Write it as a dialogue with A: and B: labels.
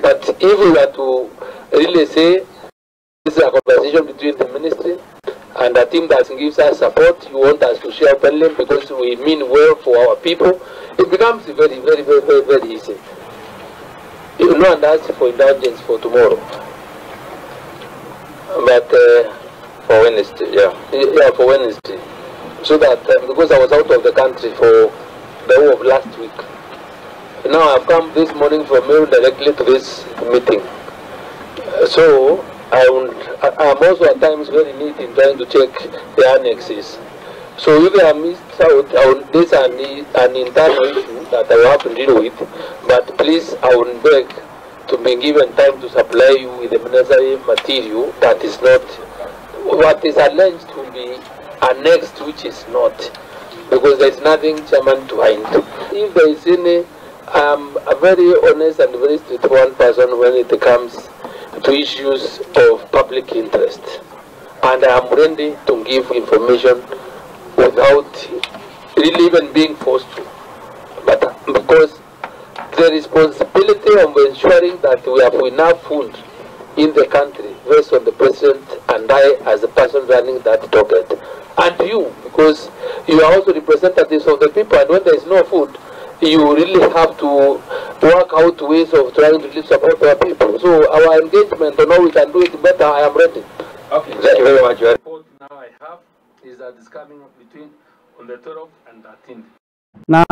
A: But if we were to really say this is a conversation between the ministry and a team that gives us support, you want us to share openly because we mean well for our people, it becomes very, very, very, very, very easy. You know, and ask for indulgence for tomorrow. But
B: for Wednesday,
A: yeah, for Wednesday. So that because I was out of the country for the whole of last week. Now I've come this morning from mail directly to this meeting. So I'm also at times very neat in trying to check the annexes. So if I missed out, this is an internal issue that I will have to deal with. But please, I would beg to be given time to supply you with the necessary material that is not what is alleged to be annexed, which is not, because there is nothing, Chairman, to hide. If there is any, a very honest and very straightforward person when it comes to issues of public interest, and I am ready to give information without really even being forced to, but because the responsibility of ensuring that we have enough food in the country rests on the President and I as the person running that docket, and you, because you are also representatives of the people, and when there is no food, you really have to work out ways of trying to support our people. So our engagement on how we can do it better, I am ready.
B: Okay, thank you very much.
A: The report now I have is that it's coming between on the 12th and 13th.
C: Na